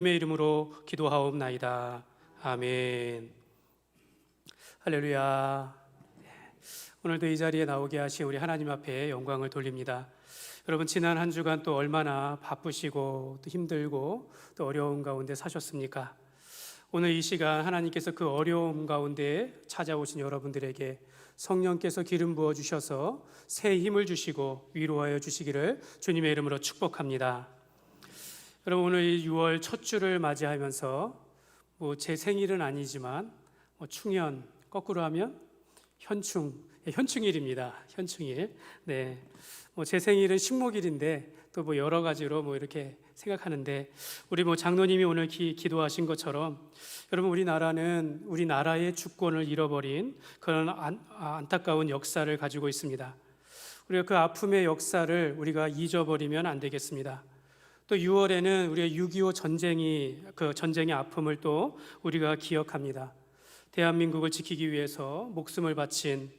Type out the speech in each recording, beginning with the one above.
주님의 이름으로 기도하옵나이다. 아멘. 할렐루야. 오늘도 이 자리에 나오게 하신 우리 하나님 앞에 영광을 돌립니다. 여러분, 지난 한 주간 또 얼마나 바쁘시고 또 힘들고 또 어려운 가운데 사셨습니까? 오늘 이 시간 하나님께서 그 어려움 가운데 찾아오신 여러분들에게 성령께서 기름 부어 주셔서 새 힘을 주시고 위로하여 주시기를 주님의 이름으로 축복합니다. 여러분, 오늘 6월 첫 주를 맞이하면서 제 생일은 아니지만 충년, 거꾸로 하면 현충일입니다. 현충일. 네. 제 생일은 식목일인데 또 여러 가지로 이렇게 생각하는데, 우리 장로님이 오늘 기도하신 것처럼 여러분, 우리나라는 우리 나라의 주권을 잃어버린 그런 안타까운 역사를 가지고 있습니다. 우리가 그 아픔의 역사를 우리가 잊어버리면 안 되겠습니다. 또 6월에는 우리가 6.25 그 전쟁의 아픔을 또 우리가 기억합니다. 대한민국을 지키기 위해서 목숨을 바친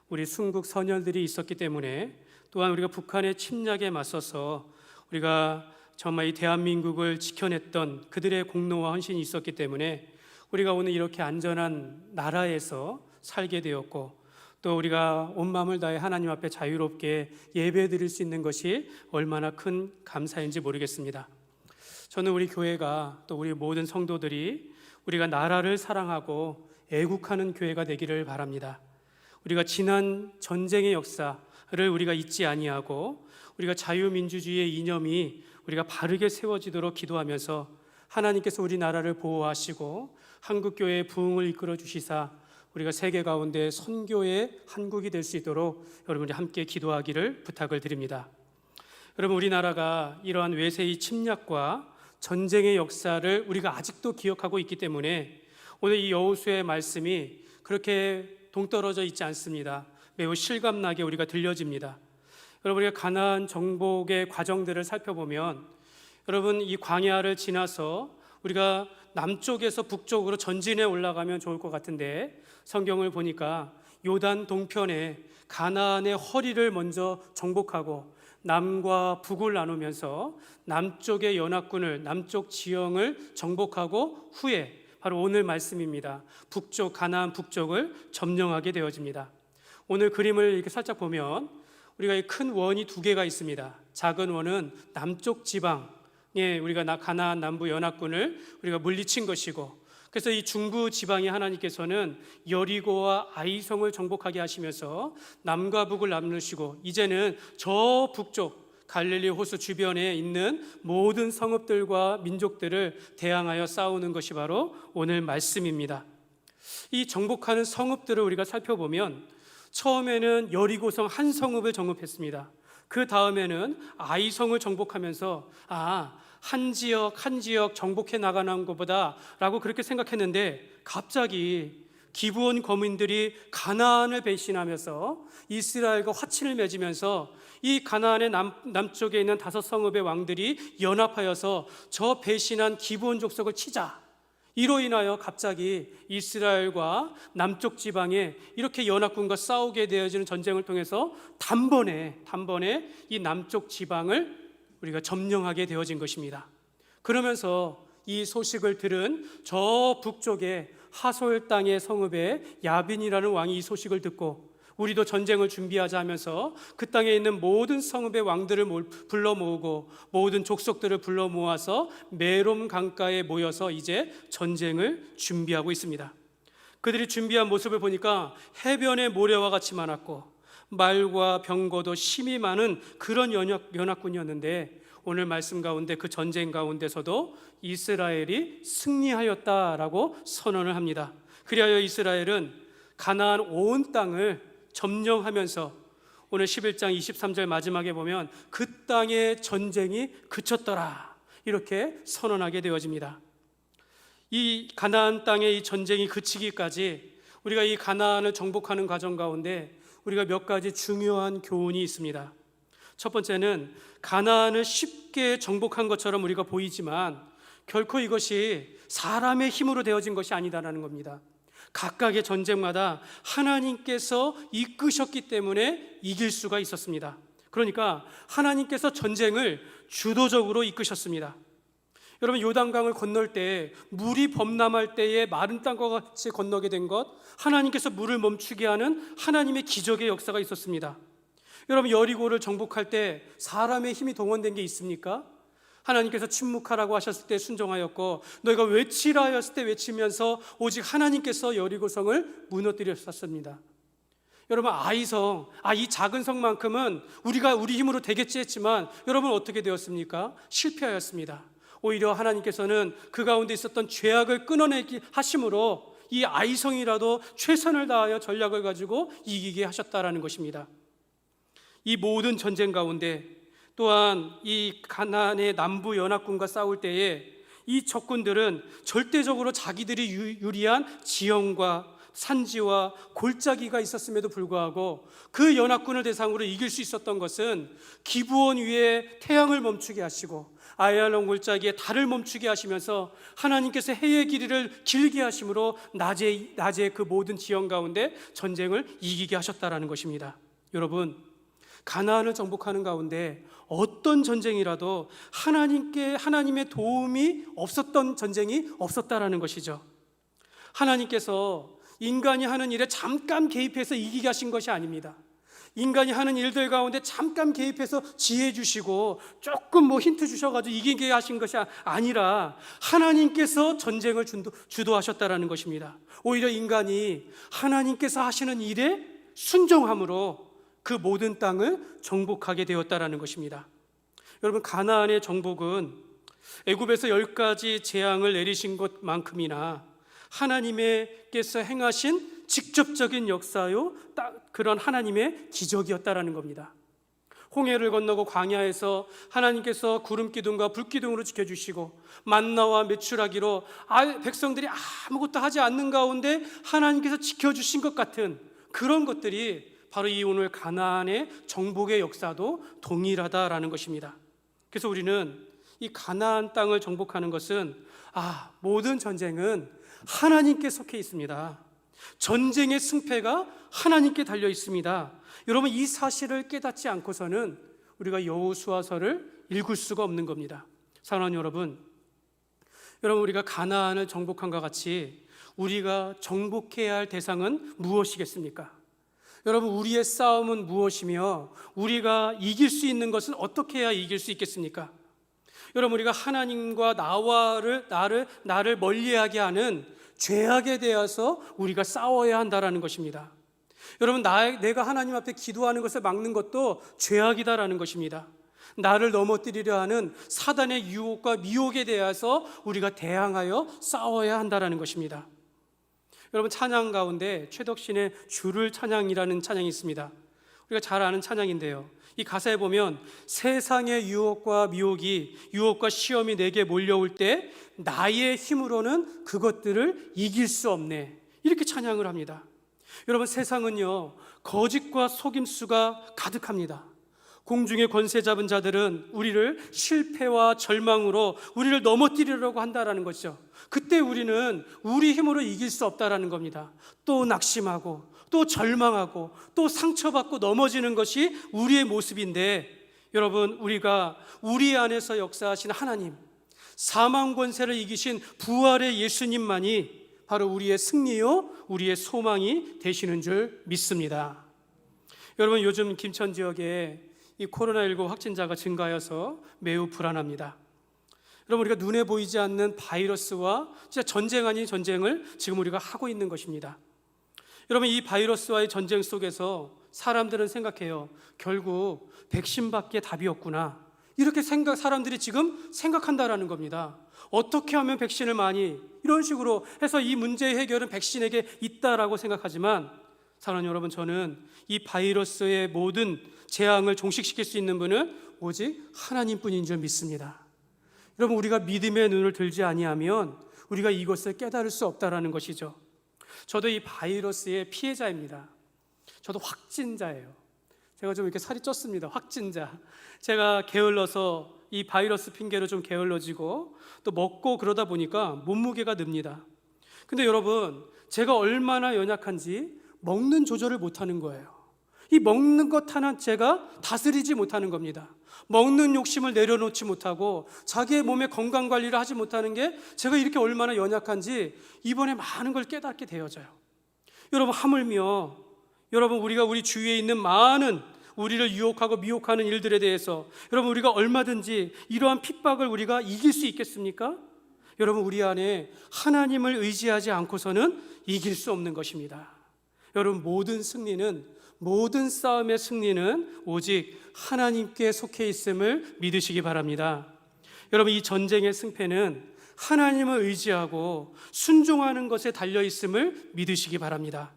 우리 순국 선열들이 있었기 때문에, 또한 우리가 북한의 침략에 맞서서 우리가 정말 이 대한민국을 지켜냈던 그들의 공로와 헌신이 있었기 때문에 우리가 오늘 이렇게 안전한 나라에서 살게 되었고, 또 우리가 온 마음을 다해 하나님 앞에 자유롭게 예배 드릴 수 있는 것이 얼마나 큰 감사인지 모르겠습니다. 저는 우리 교회가, 또 우리 모든 성도들이 우리가 나라를 사랑하고 애국하는 교회가 되기를 바랍니다. 우리가 지난 전쟁의 역사를 우리가 잊지 아니하고, 우리가 자유민주주의의 이념이 우리가 바르게 세워지도록 기도하면서 하나님께서 우리 나라를 보호하시고 한국교회의 부흥을 이끌어 주시사 우리가 세계 가운데 선교의 한국이 될 수 있도록 여러분이 함께 기도하기를 부탁을 드립니다. 여러분, 우리나라가 이러한 외세의 침략과 전쟁의 역사를 우리가 아직도 기억하고 있기 때문에 오늘 이 여호수아의 말씀이 그렇게 동떨어져 있지 않습니다. 매우 실감나게 우리가 들려집니다. 여러분, 우리가 가나안 정복의 과정들을 살펴보면, 여러분, 이 광야를 지나서 우리가 남쪽에서 북쪽으로 전진해 올라가면 좋을 것 같은데, 성경을 보니까 요단 동편에 가나안의 허리를 먼저 정복하고 남과 북을 나누면서 남쪽의 연합군을, 남쪽 지형을 정복하고 후에 바로 오늘 말씀입니다. 북쪽, 가나안 북쪽을 점령하게 되어집니다. 오늘 그림을 이렇게 살짝 보면 우리가 이 큰 원이 두 개가 있습니다. 작은 원은 남쪽 지방에 우리가 가나안 남부 연합군을 우리가 물리친 것이고, 그래서 이 중부 지방에 하나님께서는 여리고와 아이성을 정복하게 하시면서 남과 북을 나누시고, 이제는 저 북쪽 갈릴리 호수 주변에 있는 모든 성읍들과 민족들을 대항하여 싸우는 것이 바로 오늘 말씀입니다. 이 정복하는 성읍들을 우리가 살펴보면, 처음에는 여리고성 한 성읍을 정복했습니다. 그 다음에는 아이성을 정복하면서 한 지역 정복해 나가는 것보다 라고 그렇게 생각했는데, 갑자기 기브온 거민들이 가나안을 배신하면서 이스라엘과 화친을 맺으면서 이 가나안의 남쪽에 있는 5성읍의 왕들이 연합하여서 저 배신한 기브온 족속을 치자, 이로 인하여 갑자기 이스라엘과 남쪽 지방에 이렇게 연합군과 싸우게 되어지는 전쟁을 통해서 단번에 이 남쪽 지방을 우리가 점령하게 되어진 것입니다. 그러면서 이 소식을 들은 저 북쪽의 하솔 땅의 성읍의 야빈이라는 왕이 이 소식을 듣고, 우리도 전쟁을 준비하자 하면서 그 땅에 있는 모든 성읍의 왕들을 불러 모으고 모든 족속들을 불러 모아서 메롬 강가에 모여서 이제 전쟁을 준비하고 있습니다. 그들이 준비한 모습을 보니까 해변의 모래와 같이 많았고 말과 병거도 심이 많은 그런 연합군이었는데, 오늘 말씀 가운데 그 전쟁 가운데서도 이스라엘이 승리하였다라고 선언을 합니다. 그리하여 이스라엘은 가나안 온 땅을 점령하면서 오늘 11장 23절 마지막에 보면 그 땅의 전쟁이 그쳤더라, 이렇게 선언하게 되어집니다. 이 가나안 땅의 이 전쟁이 그치기까지 우리가 이 가나안을 정복하는 과정 가운데 우리가 몇 가지 중요한 교훈이 있습니다. 첫 번째는, 가나안을 쉽게 정복한 것처럼 우리가 보이지만 결코 이것이 사람의 힘으로 되어진 것이 아니다라는 겁니다. 각각의 전쟁마다 하나님께서 이끄셨기 때문에 이길 수가 있었습니다. 그러니까 하나님께서 전쟁을 주도적으로 이끄셨습니다. 여러분, 요단강을 건널 때 물이 범람할 때에 마른 땅과 같이 건너게 된 것, 하나님께서 물을 멈추게 하는 하나님의 기적의 역사가 있었습니다. 여러분, 여리고를 정복할 때 사람의 힘이 동원된 게 있습니까? 하나님께서 침묵하라고 하셨을 때 순종하였고, 너희가 외치라 하였을 때 외치면서 오직 하나님께서 여리고성을 무너뜨렸었습니다. 여러분, 아이성, 이 작은 성만큼은 우리 힘으로 되겠지 했지만 여러분 어떻게 되었습니까? 실패하였습니다. 오히려 하나님께서는 그 가운데 있었던 죄악을 끊어내기 하심으로 이 아이성이라도 최선을 다하여 전략을 가지고 이기게 하셨다라는 것입니다. 이 모든 전쟁 가운데 또한 이 가나안의 남부 연합군과 싸울 때에 이 적군들은 절대적으로 자기들이 유리한 지형과 산지와 골짜기가 있었음에도 불구하고 그 연합군을 대상으로 이길 수 있었던 것은 기브온 위에 태양을 멈추게 하시고 아얄론 골짜기에 달을 멈추게 하시면서 하나님께서 해의 길이를 길게 하심으로 낮에 그 모든 지형 가운데 전쟁을 이기게 하셨다라는 것입니다. 여러분, 가나안을 정복하는 가운데 어떤 전쟁이라도 하나님의 도움이 없었던 전쟁이 없었다라는 것이죠. 하나님께서 인간이 하는 일에 잠깐 개입해서 이기게 하신 것이 아닙니다. 인간이 하는 일들 가운데 잠깐 개입해서 지혜 주시고 조금 힌트 주셔가지고 이기게 하신 것이 아니라 하나님께서 전쟁을 주도하셨다라는 것입니다. 오히려 인간이 하나님께서 하시는 일에 순종함으로 그 모든 땅을 정복하게 되었다라는 것입니다. 여러분, 가나안의 정복은 애굽에서 10가지 재앙을 내리신 것만큼이나 하나님께서 행하신 직접적인 역사요, 그런 하나님의 기적이었다라는 겁니다. 홍해를 건너고 광야에서 하나님께서 구름 기둥과 불 기둥으로 지켜주시고 만나와 메추라기로 백성들이 아무것도 하지 않는 가운데 하나님께서 지켜주신 것 같은 그런 것들이 바로 이 오늘 가나안의 정복의 역사도 동일하다라는 것입니다. 그래서 우리는 이 가나안 땅을 정복하는 것은 모든 전쟁은 하나님께 속해 있습니다. 전쟁의 승패가 하나님께 달려 있습니다. 여러분, 이 사실을 깨닫지 않고서는 우리가 여호수아서를 읽을 수가 없는 겁니다. 사랑하는 여러분, 우리가 가나안을 정복함과 같이 우리가 정복해야 할 대상은 무엇이겠습니까? 여러분, 우리의 싸움은 무엇이며 우리가 이길 수 있는 것은 어떻게 해야 이길 수 있겠습니까? 여러분, 우리가 하나님과 나를 멀리하게 하는 죄악에 대해서 우리가 싸워야 한다라는 것입니다. 여러분, 내가 하나님 앞에 기도하는 것을 막는 것도 죄악이다라는 것입니다. 나를 넘어뜨리려 하는 사단의 유혹과 미혹에 대해서 우리가 대항하여 싸워야 한다라는 것입니다. 여러분, 찬양 가운데 최덕신의 주를 찬양이라는 찬양이 있습니다. 우리가 잘 아는 찬양인데요, 이 가사에 보면 세상의 유혹과 시험이 내게 몰려올 때 나의 힘으로는 그것들을 이길 수 없네, 이렇게 찬양을 합니다. 여러분, 세상은요 거짓과 속임수가 가득합니다. 공중의 권세 잡은 자들은 우리를 실패와 절망으로 우리를 넘어뜨리려고 한다라는 것이죠. 그때 우리는 우리 힘으로 이길 수 없다라는 겁니다. 또 낙심하고 또 절망하고 또 상처받고 넘어지는 것이 우리의 모습인데, 여러분, 우리가 우리 안에서 역사하신 하나님, 사망 권세를 이기신 부활의 예수님만이 바로 우리의 승리요 우리의 소망이 되시는 줄 믿습니다. 여러분, 요즘 김천 지역에 이 코로나19 확진자가 증가하여서 매우 불안합니다. 여러분, 우리가 눈에 보이지 않는 바이러스와 진짜 전쟁 아닌 전쟁을 지금 우리가 하고 있는 것입니다. 여러분, 이 바이러스와의 전쟁 속에서 사람들은 생각해요. 결국 백신밖에 답이 없구나, 이렇게 사람들이 지금 생각한다라는 겁니다. 어떻게 하면 백신을 이런 식으로 해서 이 문제의 해결은 백신에게 있다라고 생각하지만, 사랑하는 여러분, 저는 이 바이러스의 모든 재앙을 종식시킬 수 있는 분은 오직 하나님뿐인 줄 믿습니다. 여러분, 우리가 믿음의 눈을 들지 아니하면 우리가 이것을 깨달을 수 없다라는 것이죠. 저도 이 바이러스의 피해자입니다. 저도 확진자예요. 제가 좀 이렇게 살이 쪘습니다. 확진자. 제가 게을러서 이 바이러스 핑계로 좀 게을러지고 또 먹고 그러다 보니까 몸무게가 늡니다. 근데 여러분, 제가 얼마나 연약한지 먹는 조절을 못하는 거예요. 이 먹는 것 하나째가 다스리지 못하는 겁니다. 먹는 욕심을 내려놓지 못하고 자기의 몸의 건강 관리를 하지 못하는 게 제가 이렇게 얼마나 연약한지 이번에 많은 걸 깨닫게 되어져요. 여러분, 하물며 여러분, 우리가 우리 주위에 있는 많은 우리를 유혹하고 미혹하는 일들에 대해서 여러분, 우리가 얼마든지 이러한 핍박을 우리가 이길 수 있겠습니까? 여러분, 우리 안에 하나님을 의지하지 않고서는 이길 수 없는 것입니다. 여러분, 모든 싸움의 승리는 오직 하나님께 속해 있음을 믿으시기 바랍니다. 여러분, 이 전쟁의 승패는 하나님을 의지하고 순종하는 것에 달려 있음을 믿으시기 바랍니다.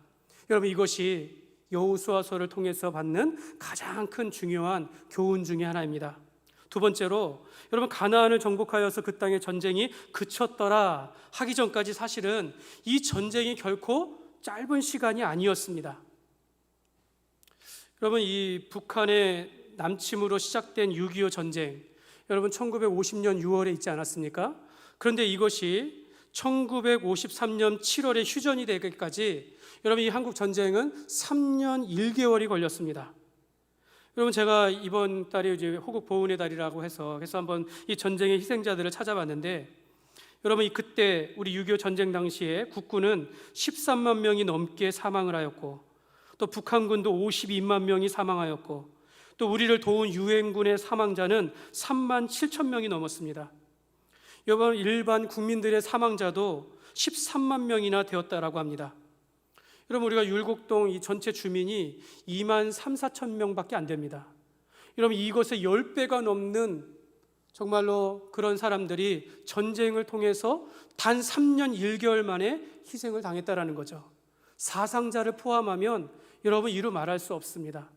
여러분, 이것이 여호수아서를 통해서 받는 가장 큰 중요한 교훈 중에 하나입니다. 두 번째로, 여러분, 가나안을 정복하여서 그 땅의 전쟁이 그쳤더라 하기 전까지 사실은 이 전쟁이 결코 짧은 시간이 아니었습니다. 여러분, 이 북한의 남침으로 시작된 6.25 전쟁, 여러분 1950년 6월에 있지 않았습니까? 그런데 이것이 1953년 7월에 휴전이 되기까지 여러분, 이 한국 전쟁은 3년 1개월이 걸렸습니다. 여러분, 제가 이번 달이 이제 호국 보훈의 달이라고 해서 한번 이 전쟁의 희생자들을 찾아봤는데, 여러분, 그때 우리 6.25 전쟁 당시에 국군은 13만 명이 넘게 사망을 하였고, 또 북한군도 52만 명이 사망하였고, 또 우리를 도운 유엔군의 사망자는 3만 7천 명이 넘었습니다. 여러분, 일반 국민들의 사망자도 13만 명이나 되었다라고 합니다. 여러분, 우리가 율곡동 이 전체 주민이 2만 3, 4천 명밖에 안 됩니다. 여러분, 이것의 10배가 넘는 정말로 그런 사람들이 전쟁을 통해서 단 3년 1개월 만에 희생을 당했다라는 거죠. 사상자를 포함하면 여러분, 이루 말할 수 없습니다.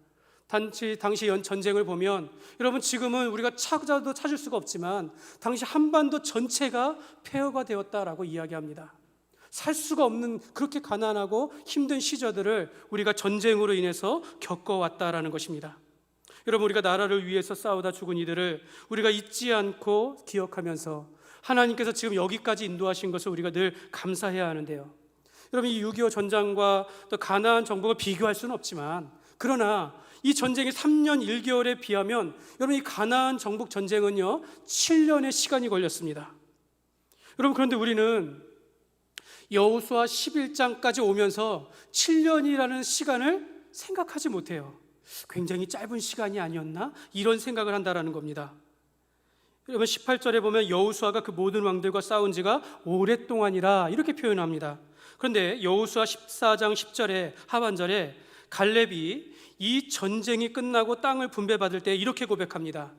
당시 전쟁을 보면 여러분, 지금은 우리가 찾아도 찾을 수가 없지만 당시 한반도 전체가 폐허가 되었다라고 이야기합니다. 살 수가 없는 그렇게 가난하고 힘든 시절들을 우리가 전쟁으로 인해서 겪어왔다라는 것입니다. 여러분, 우리가 나라를 위해서 싸우다 죽은 이들을 우리가 잊지 않고 기억하면서 하나님께서 지금 여기까지 인도하신 것을 우리가 늘 감사해야 하는데요. 여러분, 이 6.25 전쟁과 또 가나안 정복을 비교할 수는 없지만, 그러나 이 전쟁이 3년 1개월에 비하면 여러분, 이 가나안 정복 전쟁은요 7년의 시간이 걸렸습니다. 여러분, 그런데 우리는 여호수아 11장까지 오면서 7년이라는 시간을 생각하지 못해요. 굉장히 짧은 시간이 아니었나? 이런 생각을 한다라는 겁니다. 여러분, 18절에 보면 여호수아가 그 모든 왕들과 싸운 지가 오랫동안이라 이렇게 표현합니다. 그런데 여호수아 14장 10절에 하반절에 갈렙이 이 전쟁이 끝나고 땅을 분배받을 때 이렇게 고백합니다.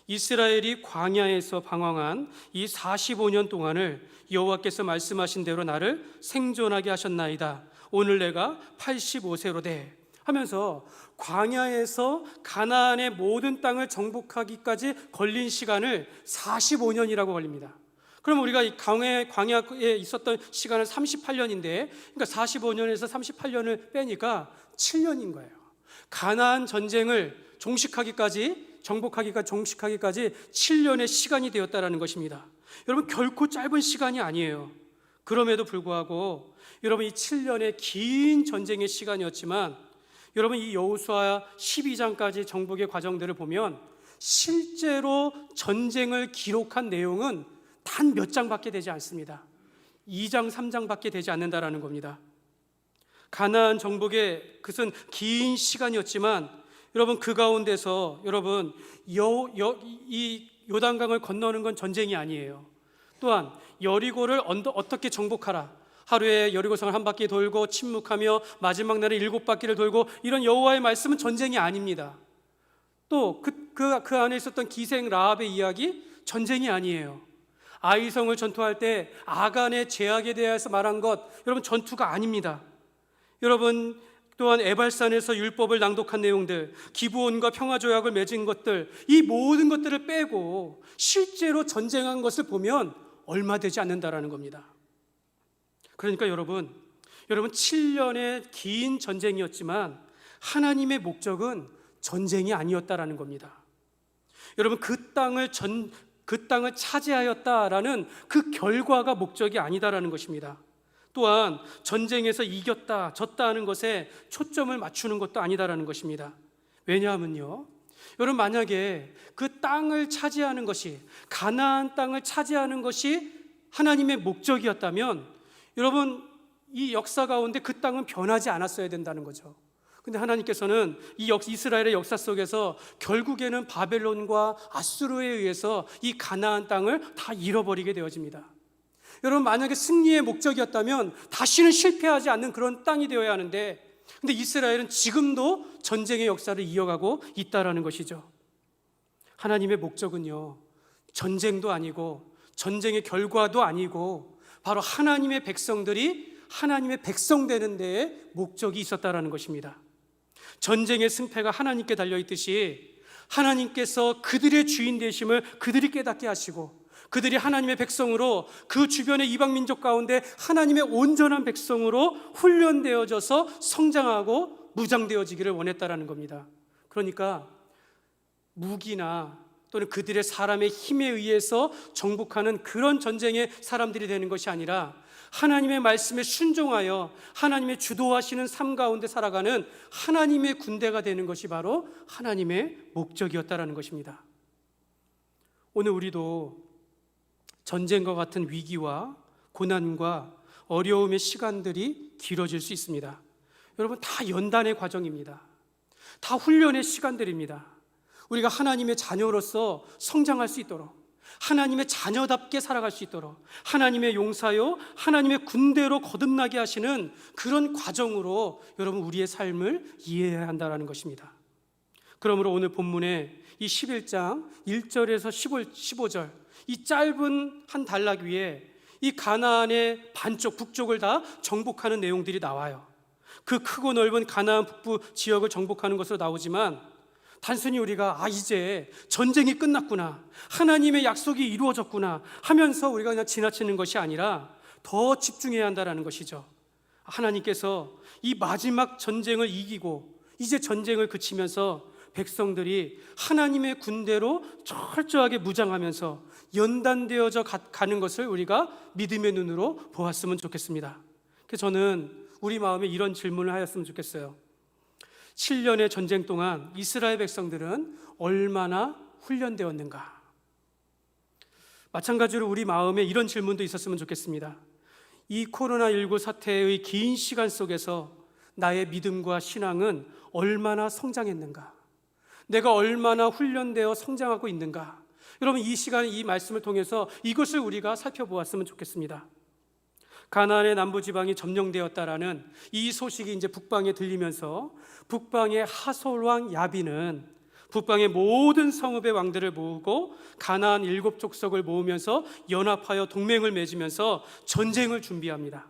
이스라엘이 광야에서 방황한 이 45년 동안을 여호와께서 말씀하신 대로 나를 생존하게 하셨나이다. 오늘 내가 85세로 돼 하면서 광야에서 가나안의 모든 땅을 정복하기까지 걸린 시간을 45년이라고 걸립니다. 그럼 우리가 이 광야에 있었던 시간은 38년인데, 그러니까 45년에서 38년을 빼니까 7년인 거예요. 가나안 전쟁을 정복하기까지 7년의 시간이 되었다라는 것입니다. 여러분, 결코 짧은 시간이 아니에요. 그럼에도 불구하고 여러분, 이 7년의 긴 전쟁의 시간이었지만 여러분, 이 여호수아 12장까지 정복의 과정들을 보면 실제로 전쟁을 기록한 내용은 단 몇 장밖에 되지 않습니다. 2장, 3장밖에 되지 않는다라는 겁니다. 가나안 정복의 그것은 긴 시간이었지만 여러분, 그 가운데서 여러분, 이 요단강을 건너는 건 전쟁이 아니에요. 또한 여리고를 어떻게 정복하라, 하루에 여리고성을 한 바퀴 돌고 침묵하며 마지막 날에 7바퀴를 돌고, 이런 여호와의 말씀은 전쟁이 아닙니다. 또 그 안에 있었던 기생 라합의 이야기, 전쟁이 아니에요. 아이성을 전투할 때 아간의 죄악에 대해서 말한 것, 여러분, 전투가 아닙니다. 여러분, 또한 에발산에서 율법을 낭독한 내용들, 기브온과 평화조약을 맺은 것들, 이 모든 것들을 빼고 실제로 전쟁한 것을 보면 얼마 되지 않는다라는 겁니다. 그러니까 여러분 7년의 긴 전쟁이었지만 하나님의 목적은 전쟁이 아니었다라는 겁니다. 여러분, 그 땅을 차지하였다라는 그 결과가 목적이 아니다라는 것입니다. 또한 전쟁에서 이겼다, 졌다 하는 것에 초점을 맞추는 것도 아니다라는 것입니다. 왜냐하면요, 여러분, 만약에 그 땅을 차지하는 것이, 가나안 땅을 차지하는 것이 하나님의 목적이었다면 여러분, 이 역사 가운데 그 땅은 변하지 않았어야 된다는 거죠. 근데 하나님께서는 이스라엘의 역사 속에서 결국에는 바벨론과 아수르에 의해서 이 가나안 땅을 다 잃어버리게 되어집니다. 여러분, 만약에 승리의 목적이었다면 다시는 실패하지 않는 그런 땅이 되어야 하는데, 근데 이스라엘은 지금도 전쟁의 역사를 이어가고 있다라는 것이죠. 하나님의 목적은요, 전쟁도 아니고 전쟁의 결과도 아니고 바로 하나님의 백성들이 하나님의 백성 되는 데에 목적이 있었다라는 것입니다. 전쟁의 승패가 하나님께 달려있듯이 하나님께서 그들의 주인 되심을 그들이 깨닫게 하시고, 그들이 하나님의 백성으로 그 주변의 이방 민족 가운데 하나님의 온전한 백성으로 훈련되어져서 성장하고 무장되어지기를 원했다라는 겁니다. 그러니까 무기나 또는 그들의 사람의 힘에 의해서 정복하는 그런 전쟁의 사람들이 되는 것이 아니라 하나님의 말씀에 순종하여 하나님의 주도하시는 삶 가운데 살아가는 하나님의 군대가 되는 것이 바로 하나님의 목적이었다라는 것입니다. 오늘 우리도 전쟁과 같은 위기와 고난과 어려움의 시간들이 길어질 수 있습니다. 여러분, 다 연단의 과정입니다. 다 훈련의 시간들입니다. 우리가 하나님의 자녀로서 성장할 수 있도록, 하나님의 자녀답게 살아갈 수 있도록 하나님의 용사요, 하나님의 군대로 거듭나게 하시는 그런 과정으로 여러분, 우리의 삶을 이해해야 한다는 것입니다. 그러므로 오늘 본문에 이 11장 1절에서 15절 이 짧은 한 단락 위에 이 가나안의 반쪽 북쪽을 다 정복하는 내용들이 나와요. 그 크고 넓은 가나안 북부 지역을 정복하는 것으로 나오지만, 단순히 우리가 이제 전쟁이 끝났구나, 하나님의 약속이 이루어졌구나 하면서 우리가 그냥 지나치는 것이 아니라 더 집중해야 한다는 것이죠. 하나님께서 이 마지막 전쟁을 이기고 이제 전쟁을 그치면서 백성들이 하나님의 군대로 철저하게 무장하면서 연단되어져 가는 것을 우리가 믿음의 눈으로 보았으면 좋겠습니다. 그래서 저는 우리 마음에 이런 질문을 하였으면 좋겠어요. 7년의 전쟁 동안 이스라엘 백성들은 얼마나 훈련되었는가? 마찬가지로 우리 마음에 이런 질문도 있었으면 좋겠습니다. 이 코로나19 사태의 긴 시간 속에서 나의 믿음과 신앙은 얼마나 성장했는가? 내가 얼마나 훈련되어 성장하고 있는가? 여러분, 이 시간, 이 말씀을 통해서 이것을 우리가 살펴보았으면 좋겠습니다. 가나안의 남부지방이 점령되었다라는 이 소식이 이제 북방에 들리면서 북방의 하솔왕 야빈은 북방의 모든 성읍의 왕들을 모으고 가나안 7족속을 모으면서 연합하여 동맹을 맺으면서 전쟁을 준비합니다.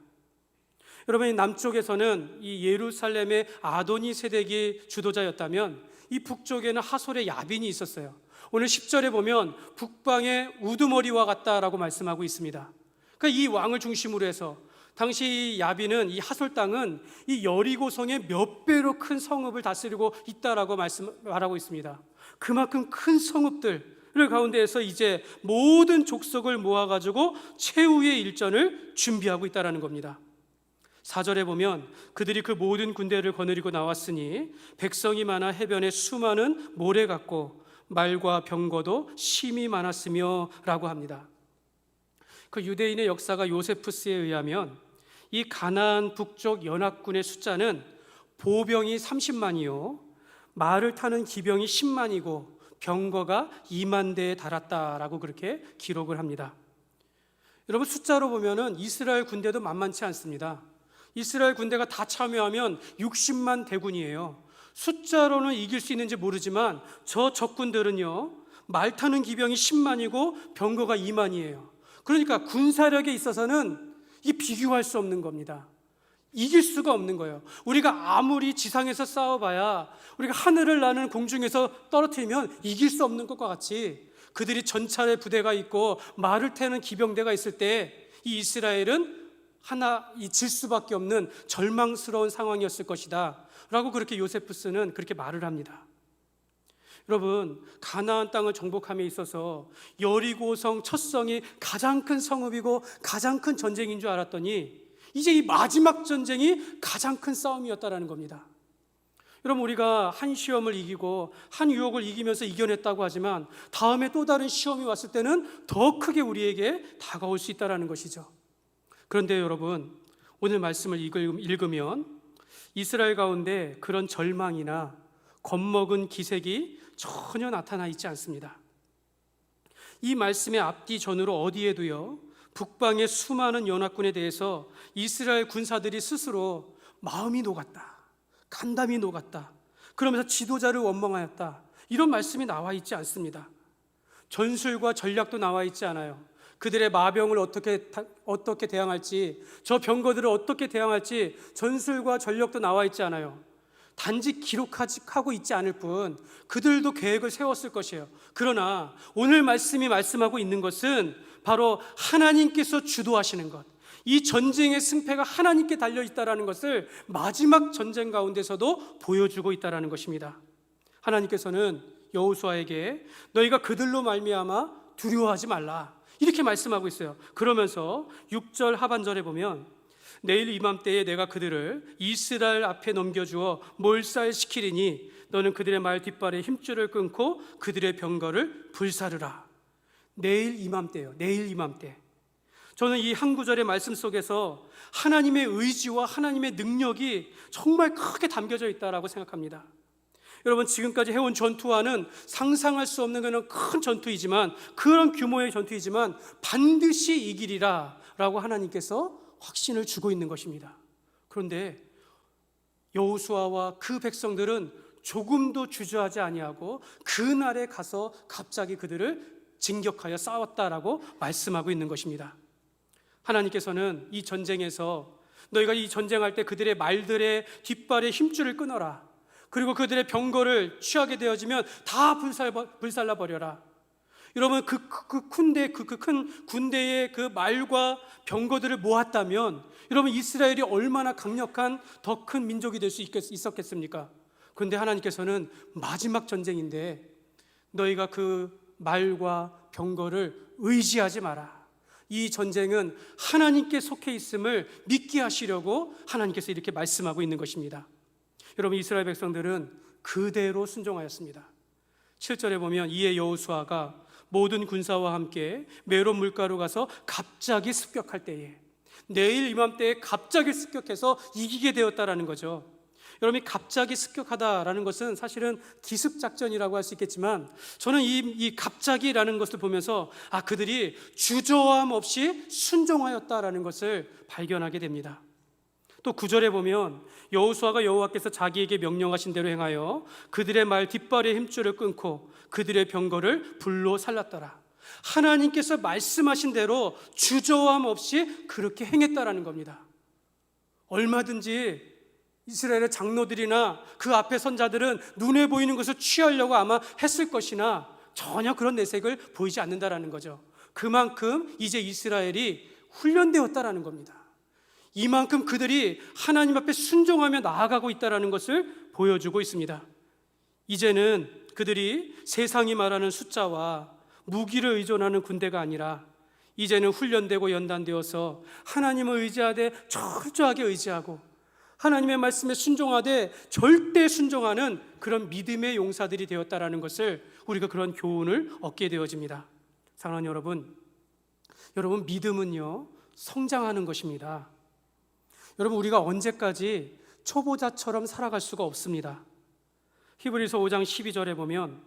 여러분, 남쪽에서는 이 예루살렘의 아도니 세덱이 주도자였다면 이 북쪽에는 하솔의 야빈이 있었어요. 오늘 10절에 보면 북방의 우두머리와 같다라고 말씀하고 있습니다. 그러니까 이 왕을 중심으로 해서 당시 야빈은, 이 하솔 땅은 이 여리고성의 몇 배로 큰 성읍을 다스리고 있다라고 말하고 있습니다. 그만큼 큰 성읍들을 가운데에서 이제 모든 족속을 모아가지고 최후의 일전을 준비하고 있다라는 겁니다. 4절에 보면 그들이 그 모든 군대를 거느리고 나왔으니 백성이 많아 해변에 수많은 모래 같고 말과 병거도 심히 많았으며 라고 합니다. 그 유대인의 역사가 요세푸스에 의하면 이 가나안 북쪽 연합군의 숫자는 보병이 30만이요 말을 타는 기병이 10만이고 병거가 2만 대에 달았다라고 그렇게 기록을 합니다. 여러분, 숫자로 보면은 이스라엘 군대도 만만치 않습니다. 이스라엘 군대가 다 참여하면 60만 대군이에요. 숫자로는 이길 수 있는지 모르지만 저 적군들은요 말 타는 기병이 10만이고 병거가 2만이에요. 그러니까 군사력에 있어서는 이 비교할 수 없는 겁니다. 이길 수가 없는 거예요. 우리가 아무리 지상에서 싸워봐야 우리가 하늘을 나는 공중에서 떨어뜨리면 이길 수 없는 것과 같이 그들이 전차의 부대가 있고 말을 태는 기병대가 있을 때 이 이스라엘은 질 수밖에 없는 절망스러운 상황이었을 것이다 라고 그렇게 요세푸스는 그렇게 말을 합니다. 여러분, 가나안 땅을 정복함에 있어서 여리고성 첫 성이 가장 큰 성읍이고 가장 큰 전쟁인 줄 알았더니 이제 이 마지막 전쟁이 가장 큰 싸움이었다라는 겁니다. 여러분, 우리가 한 시험을 이기고 한 유혹을 이기면서 이겨냈다고 하지만 다음에 또 다른 시험이 왔을 때는 더 크게 우리에게 다가올 수 있다는 것이죠. 그런데 여러분, 오늘 말씀을 읽으면 이스라엘 가운데 그런 절망이나 겁먹은 기색이 전혀 나타나 있지 않습니다. 이 말씀의 앞뒤 전후로 어디에도요, 북방의 수많은 연합군에 대해서 이스라엘 군사들이 스스로 마음이 녹았다, 간담이 녹았다, 그러면서 지도자를 원망하였다, 이런 말씀이 나와 있지 않습니다. 전술과 전략도 나와 있지 않아요. 그들의 마병을 어떻게 대항할지, 저 병거들을 어떻게 대항할지 전술과 전력도 나와 있지 않아요. 단지 기록하고 있지 않을 뿐 그들도 계획을 세웠을 것이에요. 그러나 오늘 말씀이 말씀하고 있는 것은 바로 하나님께서 주도하시는 것, 이 전쟁의 승패가 하나님께 달려있다는 것을 마지막 전쟁 가운데서도 보여주고 있다는 것입니다. 하나님께서는 여호수아에게 너희가 그들로 말미암아 두려워하지 말라, 이렇게 말씀하고 있어요. 그러면서 6절 하반절에 보면 내일 이맘때에 내가 그들을 이스라엘 앞에 넘겨주어 몰살시키리니 너는 그들의 말 뒷발에 힘줄을 끊고 그들의 병거를 불사르라. 내일 이맘때요. 내일 이맘때. 저는 이 한 구절의 말씀 속에서 하나님의 의지와 하나님의 능력이 정말 크게 담겨져 있다고 생각합니다. 여러분, 지금까지 해온 전투와는 상상할 수 없는 그런 큰 전투이지만, 그런 규모의 전투이지만 반드시 이기리라 라고 하나님께서 확신을 주고 있는 것입니다. 그런데 여호수아와 그 백성들은 조금도 주저하지 아니하고 그날에 가서 갑자기 그들을 진격하여 싸웠다라고 말씀하고 있는 것입니다. 하나님께서는 이 전쟁에서 너희가 이 전쟁할 때 그들의 말들의 뒷발에 힘줄을 끊어라, 그리고 그들의 병거를 취하게 되어지면 다 불살라 버려라. 여러분, 그 큰 군대의 그 말과 병거들을 모았다면 여러분, 이스라엘이 얼마나 강력한 더 큰 민족이 될 수 있었겠습니까? 그런데 하나님께서는 마지막 전쟁인데 너희가 그 말과 병거를 의지하지 마라. 이 전쟁은 하나님께 속해 있음을 믿게 하시려고 하나님께서 이렇게 말씀하고 있는 것입니다. 여러분, 이스라엘 백성들은 그대로 순종하였습니다. 7절에 보면 이에 여호수아가 모든 군사와 함께 메론 물가로 가서 갑자기 습격할 때에, 내일 이맘때에 갑자기 습격해서 이기게 되었다라는 거죠. 여러분이 갑자기 습격하다라는 것은 사실은 기습작전이라고 할 수 있겠지만, 저는 이 갑자기라는 것을 보면서 그들이 주저함 없이 순종하였다라는 것을 발견하게 됩니다. 또 9절에 보면 여호수아가 여호와께서 자기에게 명령하신 대로 행하여 그들의 말 뒷발의 힘줄을 끊고 그들의 병거를 불로 살랐더라. 하나님께서 말씀하신 대로 주저함 없이 그렇게 행했다라는 겁니다. 얼마든지 이스라엘의 장로들이나 그 앞에 선자들은 눈에 보이는 것을 취하려고 아마 했을 것이나 전혀 그런 내색을 보이지 않는다라는 거죠. 그만큼 이제 이스라엘이 훈련되었다라는 겁니다. 이만큼 그들이 하나님 앞에 순종하며 나아가고 있다는 것을 보여주고 있습니다. 이제는 그들이 세상이 말하는 숫자와 무기를 의존하는 군대가 아니라 이제는 훈련되고 연단되어서 하나님을 의지하되 철저하게 의지하고 하나님의 말씀에 순종하되 절대 순종하는 그런 믿음의 용사들이 되었다는 것을 우리가 그런 교훈을 얻게 되어집니다. 사랑하는 여러분, 믿음은요 성장하는 것입니다. 여러분, 우리가 언제까지 초보자처럼 살아갈 수가 없습니다. 히브리서 5장 12절에 보면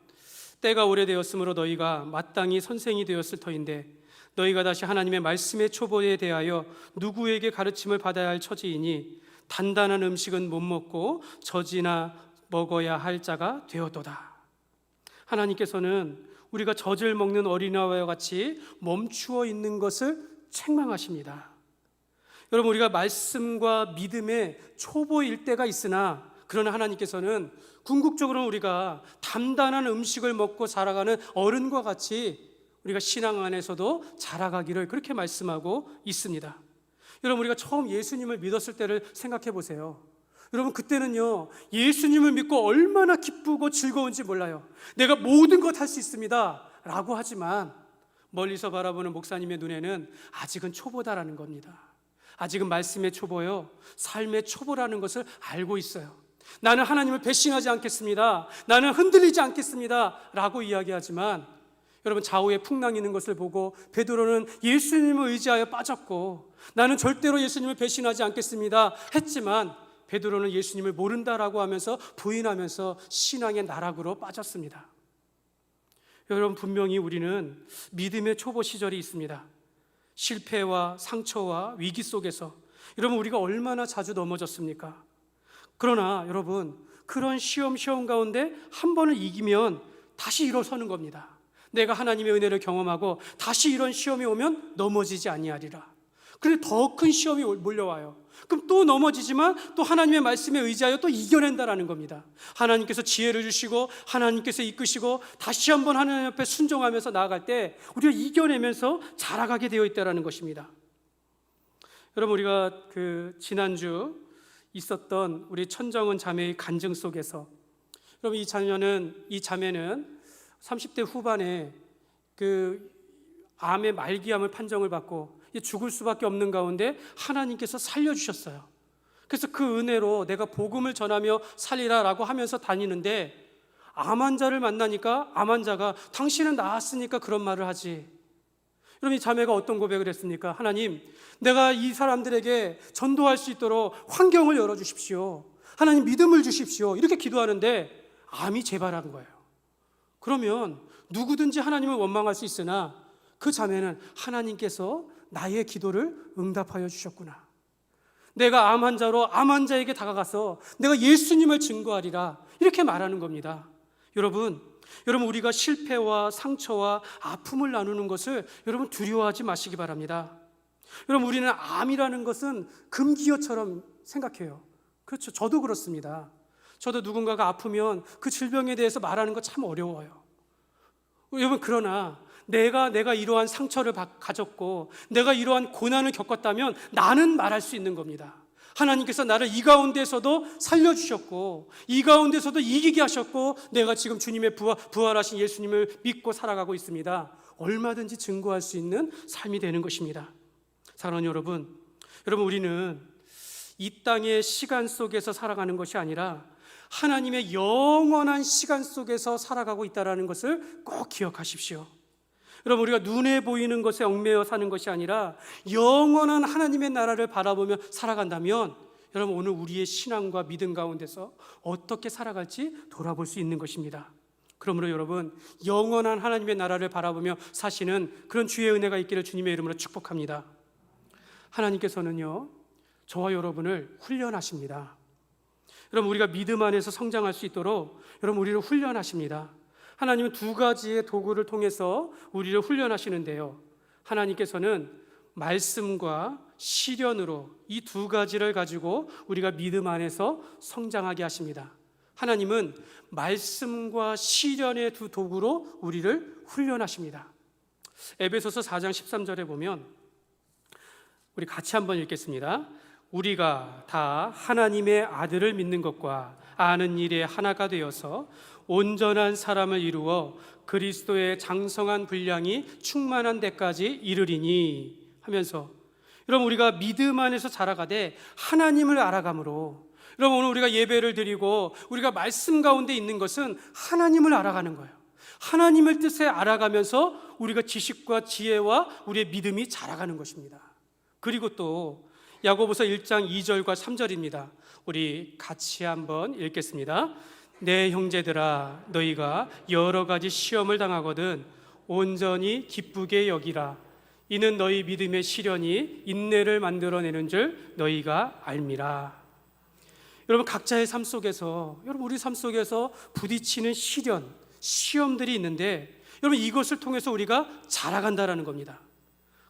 때가 오래되었으므로 너희가 마땅히 선생이 되었을 터인데 너희가 다시 하나님의 말씀의 초보에 대하여 누구에게 가르침을 받아야 할 처지이니 단단한 음식은 못 먹고 젖이나 먹어야 할 자가 되었도다. 하나님께서는 우리가 젖을 먹는 어린아이와 같이 멈추어 있는 것을 책망하십니다. 여러분, 우리가 말씀과 믿음의 초보일 때가 있으나 그러나 하나님께서는 궁극적으로는 우리가 단단한 음식을 먹고 자라가는 어른과 같이 우리가 신앙 안에서도 자라가기를 그렇게 말씀하고 있습니다. 여러분, 우리가 처음 예수님을 믿었을 때를 생각해 보세요. 여러분, 그때는요 예수님을 믿고 얼마나 기쁘고 즐거운지 몰라요. 내가 모든 것 할 수 있습니다 라고 하지만 멀리서 바라보는 목사님의 눈에는 아직은 초보다라는 겁니다. 아직은 말씀의 초보요, 삶의 초보라는 것을 알고 있어요. 나는 하나님을 배신하지 않겠습니다. 나는 흔들리지 않겠습니다. 라고 이야기하지만 여러분, 좌우에 풍랑이 있는 것을 보고 베드로는 예수님을 의지하여 빠졌고, 나는 절대로 예수님을 배신하지 않겠습니다 했지만 베드로는 예수님을 모른다라고 하면서 부인하면서 신앙의 나락으로 빠졌습니다. 여러분, 분명히 우리는 믿음의 초보 시절이 있습니다. 실패와 상처와 위기 속에서 여러분, 우리가 얼마나 자주 넘어졌습니까? 그러나 여러분, 그런 시험 가운데 한 번을 이기면 다시 일어서는 겁니다. 내가 하나님의 은혜를 경험하고 다시 이런 시험이 오면 넘어지지 아니하리라. 그런데 더 큰 시험이 몰려와요. 그럼 또 넘어지지만 또 하나님의 말씀에 의지하여 또 이겨낸다라는 겁니다. 하나님께서 지혜를 주시고 하나님께서 이끄시고 다시 한번 하나님 앞에 순종하면서 나아갈 때 우리가 이겨내면서 자라가게 되어 있다라는 것입니다. 여러분, 우리가 지난주 있었던 우리 천정은 자매의 간증 속에서, 여러분, 이 자매는 30대 후반에 암의 말기암을 판정을 받고 죽을 수밖에 없는 가운데 하나님께서 살려주셨어요. 그래서 그 은혜로 내가 복음을 전하며 살리라라고 하면서 다니는데, 암 환자를 만나니까 암 환자가 당신은 나았으니까 그런 말을 하지. 여러분, 이 자매가 어떤 고백을 했습니까? 하나님, 내가 이 사람들에게 전도할 수 있도록 환경을 열어주십시오. 하나님, 믿음을 주십시오. 이렇게 기도하는데 암이 재발한 거예요. 그러면 누구든지 하나님을 원망할 수 있으나 그 자매는 하나님께서 나의 기도를 응답하여 주셨구나. 내가 암 환자로 암 환자에게 다가가서 내가 예수님을 증거하리라, 이렇게 말하는 겁니다. 여러분, 우리가 실패와 상처와 아픔을 나누는 것을 여러분 두려워하지 마시기 바랍니다. 여러분, 우리는 암이라는 것은 금기어처럼 생각해요. 그렇죠. 저도 그렇습니다. 저도 누군가가 아프면 그 질병에 대해서 말하는 거 참 어려워요. 여러분, 그러나 내가 이러한 상처를 가졌고 내가 이러한 고난을 겪었다면 나는 말할 수 있는 겁니다. 하나님께서 나를 이 가운데서도 살려주셨고 이 가운데서도 이기게 하셨고 내가 지금 주님의 부활하신 예수님을 믿고 살아가고 있습니다. 얼마든지 증거할 수 있는 삶이 되는 것입니다. 사랑하는 여러분, 우리는 이 땅의 시간 속에서 살아가는 것이 아니라 하나님의 영원한 시간 속에서 살아가고 있다는 것을 꼭 기억하십시오. 여러분, 우리가 눈에 보이는 것에 얽매여 사는 것이 아니라 영원한 하나님의 나라를 바라보며 살아간다면 여러분, 오늘 우리의 신앙과 믿음 가운데서 어떻게 살아갈지 돌아볼 수 있는 것입니다. 그러므로 여러분, 영원한 하나님의 나라를 바라보며 사시는 그런 주의 은혜가 있기를 주님의 이름으로 축복합니다. 하나님께서는요, 저와 여러분을 훈련하십니다. 여러분, 우리가 믿음 안에서 성장할 수 있도록 여러분, 우리를 훈련하십니다. 하나님은 두 가지의 도구를 통해서 우리를 훈련하시는데요, 하나님께서는 말씀과 시련으로 이 두 가지를 가지고 우리가 믿음 안에서 성장하게 하십니다. 하나님은 말씀과 시련의 두 도구로 우리를 훈련하십니다. 에베소서 4장 13절에 보면, 우리 같이 한번 읽겠습니다. 우리가 다 하나님의 아들을 믿는 것과 아는 일에 하나가 되어서 온전한 사람을 이루어 그리스도의 장성한 분량이 충만한 데까지 이르리니 하면서, 여러분, 우리가 믿음 안에서 자라가되 하나님을 알아감으로, 여러분, 오늘 우리가 예배를 드리고 우리가 말씀 가운데 있는 것은 하나님을 알아가는 거예요. 하나님을 뜻에 알아가면서 우리가 지식과 지혜와 우리의 믿음이 자라가는 것입니다. 그리고 또 야고보서 1장 2절과 3절입니다. 우리 같이 한번 읽겠습니다. 내 형제들아, 너희가 여러 가지 시험을 당하거든 온전히 기쁘게 여기라. 이는 너희 믿음의 시련이 인내를 만들어내는 줄 너희가 알미라. 여러분, 각자의 삶 속에서, 여러분, 우리 삶 속에서 부딪히는 시험들이 있는데, 여러분, 이것을 통해서 우리가 자라간다라는 겁니다.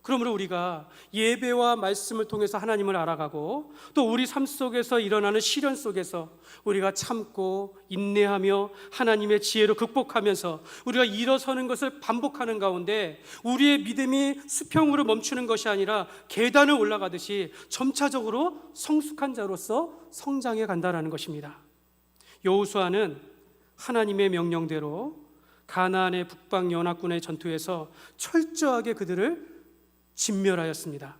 그러므로 우리가 예배와 말씀을 통해서 하나님을 알아가고 또 우리 삶 속에서 일어나는 시련 속에서 우리가 참고 인내하며 하나님의 지혜로 극복하면서 우리가 일어서는 것을 반복하는 가운데 우리의 믿음이 수평으로 멈추는 것이 아니라 계단을 올라가듯이 점차적으로 성숙한 자로서 성장해 간다는 것입니다. 여호수아는 하나님의 명령대로 가나안의 북방 연합군의 전투에서 철저하게 그들을 진멸하였습니다.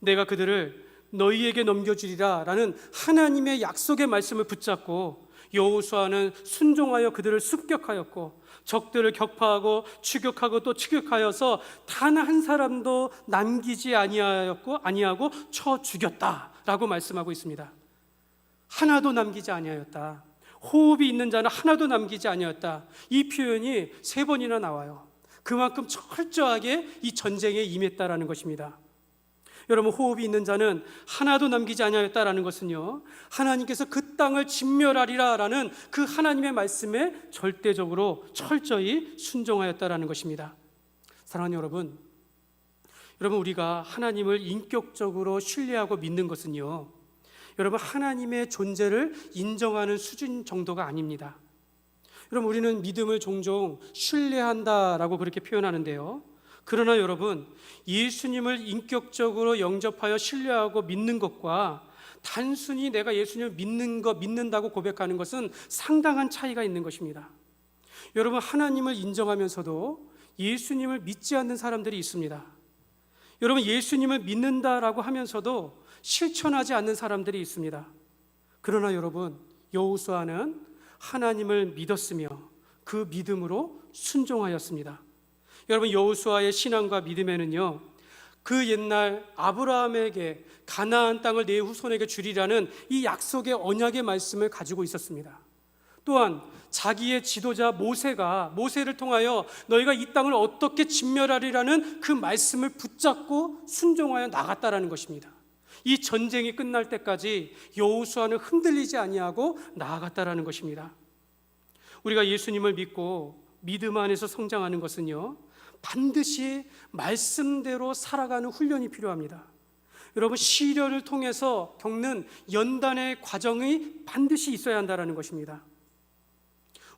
내가 그들을 너희에게 넘겨주리라 라는 하나님의 약속의 말씀을 붙잡고 여호수아는 순종하여 그들을 습격하였고 적들을 격파하고 추격하고 또 추격하여서 단 한 사람도 남기지 아니하고 쳐 죽였다라고 말씀하고 있습니다. 하나도 남기지 아니하였다. 호흡이 있는 자는 하나도 남기지 아니하였다. 이 표현이 3번이나 나와요. 그만큼 철저하게 이 전쟁에 임했다라는 것입니다. 여러분, 호흡이 있는 자는 하나도 남기지 아니하였다라는 것은요, 하나님께서 그 땅을 진멸하리라라는 그 하나님의 말씀에 절대적으로 철저히 순종하였다라는 것입니다. 사랑하는 여러분, 우리가 하나님을 인격적으로 신뢰하고 믿는 것은요, 여러분, 하나님의 존재를 인정하는 수준 정도가 아닙니다. 여러분, 우리는 믿음을 종종 신뢰한다라고 그렇게 표현하는데요, 그러나 여러분, 예수님을 인격적으로 영접하여 신뢰하고 믿는 것과 단순히 내가 예수님을 믿는다고 고백하는 것은 상당한 차이가 있는 것입니다. 여러분, 하나님을 인정하면서도 예수님을 믿지 않는 사람들이 있습니다. 여러분, 예수님을 믿는다라고 하면서도 실천하지 않는 사람들이 있습니다. 그러나 여러분, 여호수아는 하나님을 믿었으며 그 믿음으로 순종하였습니다. 여러분, 여호수아의 신앙과 믿음에는요, 그 옛날 아브라함에게 가나안 땅을 내 후손에게 주리라는 이 약속의 언약의 말씀을 가지고 있었습니다. 또한 자기의 지도자 모세를 통하여 너희가 이 땅을 어떻게 진멸하리라는 그 말씀을 붙잡고 순종하여 나갔다라는 것입니다. 이 전쟁이 끝날 때까지 여호수아는 흔들리지 아니하고 나아갔다라는 것입니다. 우리가 예수님을 믿고 믿음 안에서 성장하는 것은요, 반드시 말씀대로 살아가는 훈련이 필요합니다. 여러분, 시련을 통해서 겪는 연단의 과정이 반드시 있어야 한다는 것입니다.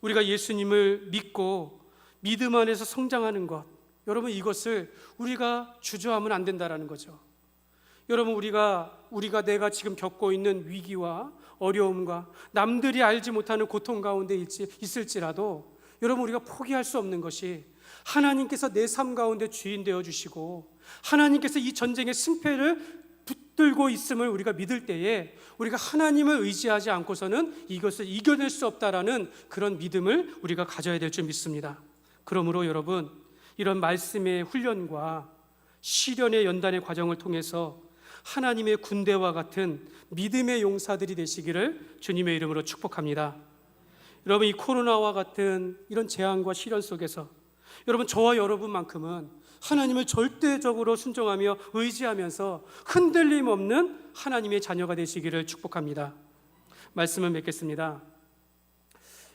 우리가 예수님을 믿고 믿음 안에서 성장하는 것, 여러분, 이것을 우리가 주저하면 안 된다는 거죠. 여러분, 우리가 내가 지금 겪고 있는 위기와 어려움과 남들이 알지 못하는 고통 가운데 있을지라도 여러분, 우리가 포기할 수 없는 것이 하나님께서 내 삶 가운데 주인 되어 주시고 하나님께서 이 전쟁의 승패를 붙들고 있음을 우리가 믿을 때에 우리가 하나님을 의지하지 않고서는 이것을 이겨낼 수 없다라는 그런 믿음을 우리가 가져야 될 줄 믿습니다. 그러므로 여러분, 이런 말씀의 훈련과 시련의 연단의 과정을 통해서 하나님의 군대와 같은 믿음의 용사들이 되시기를 주님의 이름으로 축복합니다. 여러분, 이 코로나와 같은 이런 재앙과 시련 속에서 여러분, 저와 여러분만큼은 하나님을 절대적으로 순종하며 의지하면서 흔들림 없는 하나님의 자녀가 되시기를 축복합니다. 말씀을 맺겠습니다.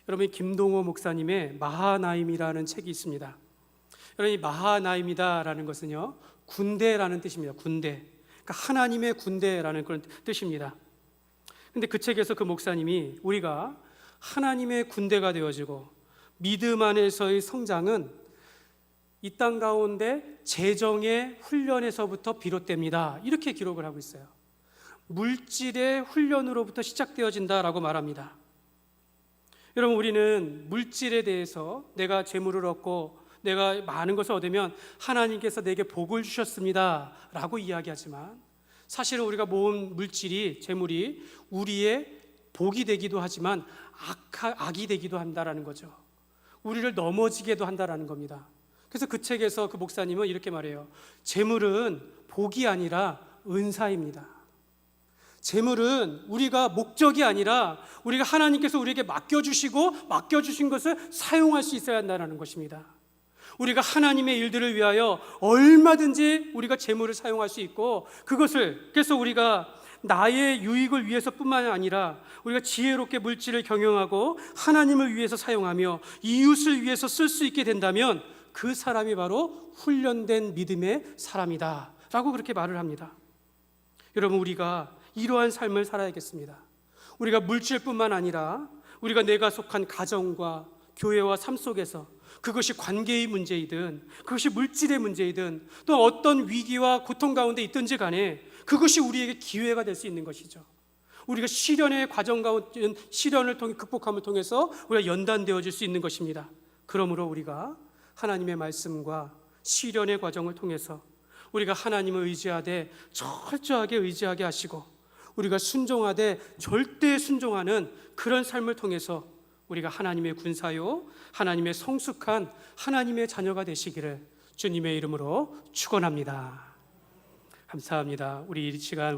여러분, 김동호 목사님의 마하나임이라는 책이 있습니다. 여러분, 이 마하나임이다라는 것은요, 군대라는 뜻입니다. 군대, 그러니까 하나님의 군대라는 그런 뜻입니다. 근데 그 책에서 그 목사님이 우리가 하나님의 군대가 되어지고 믿음 안에서의 성장은 이 땅 가운데 재정의 훈련에서부터 비롯됩니다, 이렇게 기록을 하고 있어요. 물질의 훈련으로부터 시작되어진다라고 말합니다. 여러분, 우리는 물질에 대해서 내가 재물을 얻고 내가 많은 것을 얻으면 하나님께서 내게 복을 주셨습니다 라고 이야기하지만, 사실은 우리가 모은 재물이 우리의 복이 되기도 하지만 악이 되기도 한다라는 거죠. 우리를 넘어지게도 한다라는 겁니다. 그래서 그 책에서 그 목사님은 이렇게 말해요. 재물은 복이 아니라 은사입니다. 재물은 우리가 목적이 아니라 우리가 하나님께서 우리에게 맡겨주신 것을 사용할 수 있어야 한다는 것입니다. 우리가 하나님의 일들을 위하여 얼마든지 우리가 재물을 사용할 수 있고, 그래서 우리가 나의 유익을 위해서뿐만 아니라 우리가 지혜롭게 물질을 경영하고 하나님을 위해서 사용하며 이웃을 위해서 쓸 수 있게 된다면 그 사람이 바로 훈련된 믿음의 사람이다 라고 그렇게 말을 합니다. 여러분, 우리가 이러한 삶을 살아야겠습니다. 우리가 물질뿐만 아니라 우리가 내가 속한 가정과 교회와 삶 속에서, 그것이 관계의 문제이든 그것이 물질의 문제이든 또 어떤 위기와 고통 가운데 있든지 간에 그것이 우리에게 기회가 될 수 있는 것이죠. 우리가 시련의 과정 가운데, 시련을 통해 극복함을 통해서 우리가 연단되어질 수 있는 것입니다. 그러므로 우리가 하나님의 말씀과 시련의 과정을 통해서 우리가 하나님을 의지하되 철저하게 의지하게 하시고 우리가 순종하되 절대 순종하는 그런 삶을 통해서 우리가 하나님의 군사요 하나님의 성숙한 하나님의 자녀가 되시기를 주님의 이름으로 축원합니다. 감사합니다. 우리 이 시간